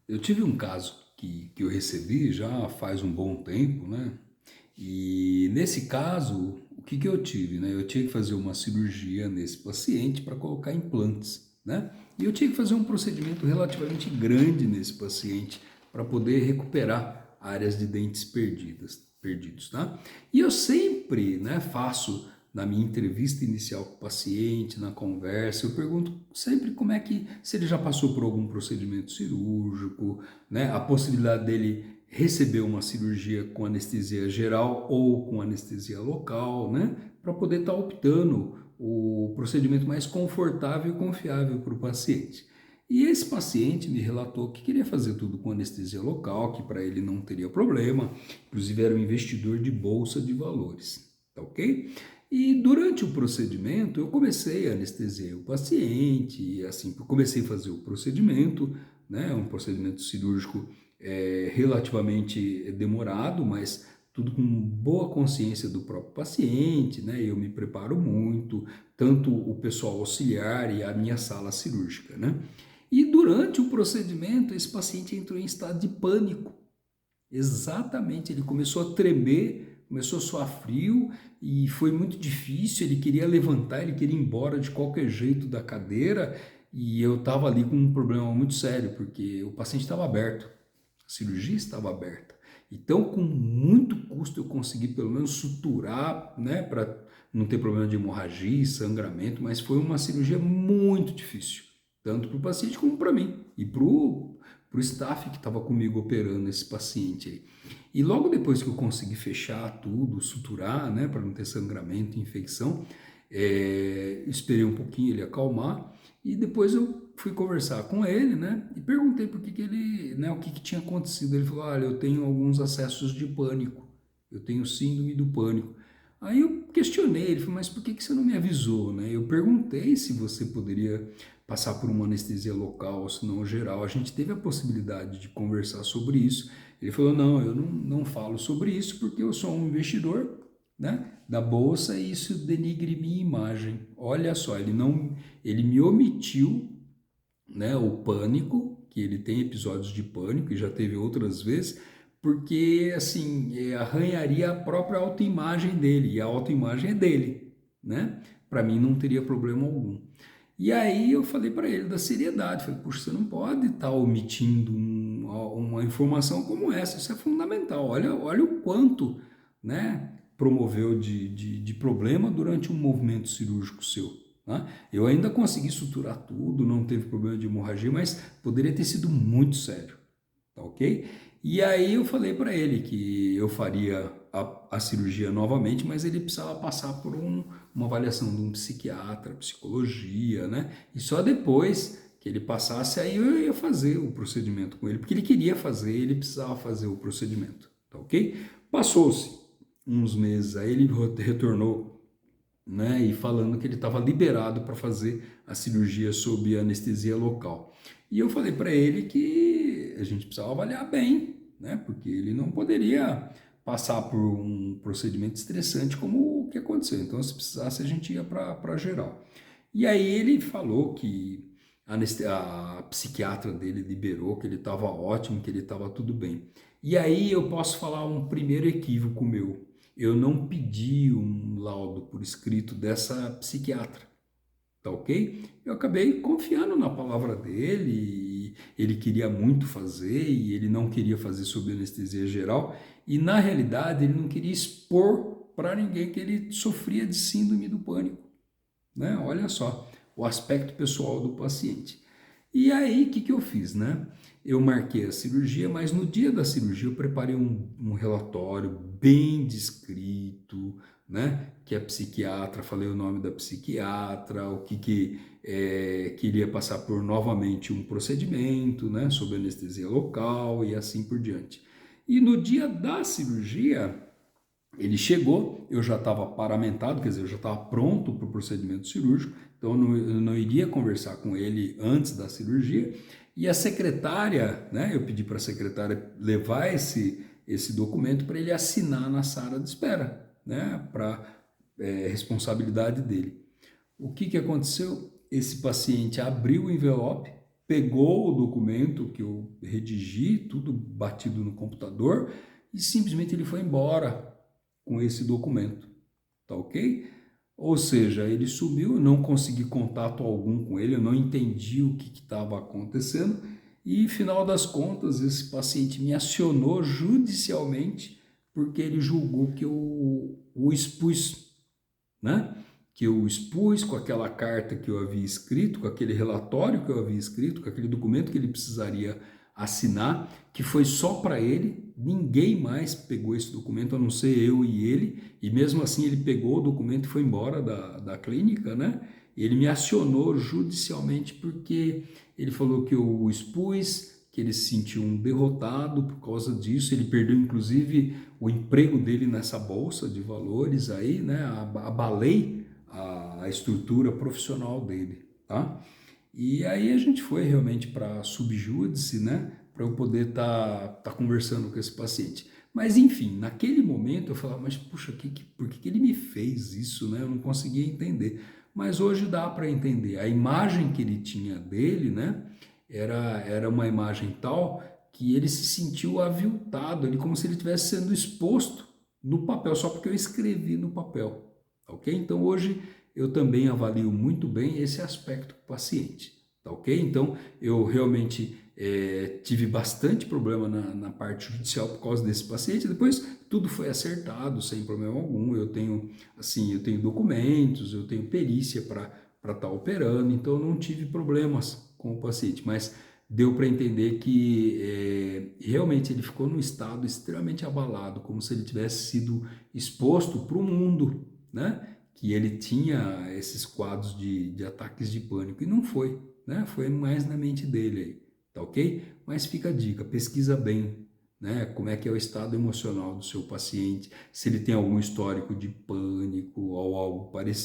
Eu tive um caso que eu recebi já faz um bom tempo, né? E nesse caso, o que eu tive, né? Eu tinha que fazer uma cirurgia nesse paciente para colocar implantes, né? E eu tinha que fazer um procedimento relativamente grande nesse paciente para poder recuperar áreas de dentes perdidos, tá? E eu sempre, né, faço na minha entrevista inicial com o paciente, na conversa, eu pergunto sempre como é que, se ele já passou por algum procedimento cirúrgico, né, a possibilidade dele receber uma cirurgia com anestesia geral ou com anestesia local, né, para poder estar optando o procedimento mais confortável e confiável para o paciente. E esse paciente me relatou que queria fazer tudo com anestesia local, que para ele não teria problema, inclusive era um investidor de bolsa de valores, tá ok? E durante o procedimento eu comecei a anestesiar o paciente, e assim, comecei a fazer o procedimento, né, um procedimento cirúrgico relativamente demorado, mas tudo com boa consciência do próprio paciente, né? Eu me preparo muito, tanto o pessoal auxiliar e a minha sala cirúrgica, né? E durante o procedimento, esse paciente entrou em estado de pânico. Exatamente, ele começou a tremer, começou a suar frio e foi muito difícil. Ele queria levantar, ele queria ir embora de qualquer jeito da cadeira e eu estava ali com um problema muito sério, porque o paciente estava aberto, a cirurgia estava aberta. Então, com muito custo, eu consegui pelo menos suturar, né, para não ter problema de hemorragia e sangramento, mas foi uma cirurgia muito difícil, tanto para o paciente como para mim e para o staff que estava comigo operando esse paciente aí. E logo depois que eu consegui fechar tudo, suturar, né, para não ter sangramento e infecção, esperei um pouquinho ele acalmar e depois eu fui conversar com ele, né, e perguntei por que ele, né, o que tinha acontecido. Ele falou: olha, eu tenho alguns acessos de pânico, eu tenho síndrome do pânico. Aí eu questionei, ele falou: mas por que você não me avisou, né? Eu perguntei se você poderia passar por uma anestesia local, ou se não geral. A gente teve a possibilidade de conversar sobre isso. Ele falou: não, eu não falo sobre isso porque eu sou um investidor, né, da bolsa e isso denigre minha imagem. Olha só, ele me omitiu, né, o pânico, que ele tem episódios de pânico e já teve outras vezes, porque assim arranharia a própria autoimagem dele, e a autoimagem é dele, né? Para mim não teria problema algum. E aí eu falei para ele da seriedade, falei: puxa, você não pode estar omitindo uma informação como essa, isso é fundamental. Olha o quanto, né, promoveu de problema durante um movimento cirúrgico seu. Né? Eu ainda consegui suturar tudo, não teve problema de hemorragia, mas poderia ter sido muito sério, tá ok? E aí eu falei para ele que eu faria a cirurgia novamente, mas ele precisava passar por uma avaliação de um psiquiatra, psicologia, né? E só depois que ele passasse, aí eu ia fazer o procedimento com ele, porque ele queria fazer, ele precisava fazer o procedimento, tá ok? Passou-se uns meses, aí ele retornou, né, e falando que ele estava liberado para fazer a cirurgia sob anestesia local. E eu falei para ele que a gente precisava avaliar bem, né, porque ele não poderia passar por um procedimento estressante como o que aconteceu. Então, se precisasse, a gente ia para geral. E aí ele falou que a psiquiatra dele liberou, que ele estava ótimo, que ele estava tudo bem. E aí eu posso falar um primeiro equívoco meu: eu não pedi um laudo por escrito dessa psiquiatra, tá ok? Eu acabei confiando na palavra dele, e ele queria muito fazer e ele não queria fazer sob anestesia geral, e na realidade ele não queria expor para ninguém que ele sofria de síndrome do pânico, né? Olha só o aspecto pessoal do paciente. E aí, o que eu fiz, né? Eu marquei a cirurgia, mas no dia da cirurgia eu preparei um relatório bem descrito, né? Que a psiquiatra, falei o nome da psiquiatra, o que iria passar por novamente um procedimento, né? Sob anestesia local e assim por diante. E no dia da cirurgia, ele chegou, eu já estava paramentado, quer dizer, eu já estava pronto para o procedimento cirúrgico, então eu não iria conversar com ele antes da cirurgia. E a secretária, né, eu pedi para a secretária levar esse documento para ele assinar na sala de espera, né, para responsabilidade dele. O que aconteceu? Esse paciente abriu o envelope, pegou o documento que eu redigi, tudo batido no computador, e simplesmente ele foi embora com esse documento, tá ok? Ou seja, ele sumiu, eu não consegui contato algum com ele, eu não entendi o que estava acontecendo, e, final das contas, esse paciente me acionou judicialmente porque ele julgou que eu o expus, né? Que eu expus com aquela carta que eu havia escrito, com aquele relatório que eu havia escrito, com aquele documento que ele precisaria assinar, que foi só para ele, ninguém mais pegou esse documento, a não ser eu e ele, e mesmo assim ele pegou o documento e foi embora da clínica, né? Ele me acionou judicialmente porque ele falou que eu o expus, que ele se sentiu um derrotado por causa disso, ele perdeu inclusive o emprego dele nessa bolsa de valores aí, né? Abalei a estrutura profissional dele, tá? E aí a gente foi realmente para subjúdice, né? Para eu poder tá conversando com esse paciente. Mas enfim, naquele momento eu falava, mas puxa, por que ele me fez isso, né? Eu não conseguia entender. Mas hoje dá para entender. A imagem que ele tinha dele, né? Era uma imagem tal que ele se sentiu aviltado, ele como se ele estivesse sendo exposto no papel, só porque eu escrevi no papel, ok? Então hoje eu também avalio muito bem esse aspecto do paciente, tá ok? Então eu realmente tive bastante problema na parte judicial por causa desse paciente, depois tudo foi acertado sem problema algum, eu tenho documentos, eu tenho perícia para estar operando, então eu não tive problemas com o paciente, mas deu para entender que realmente ele ficou num estado extremamente abalado, como se ele tivesse sido exposto para o mundo, né? Que ele tinha esses quadros de ataques de pânico, e não foi, né? Foi mais na mente dele aí, tá ok? Mas fica a dica, pesquisa bem, né? Como é que é o estado emocional do seu paciente, se ele tem algum histórico de pânico ou algo parecido.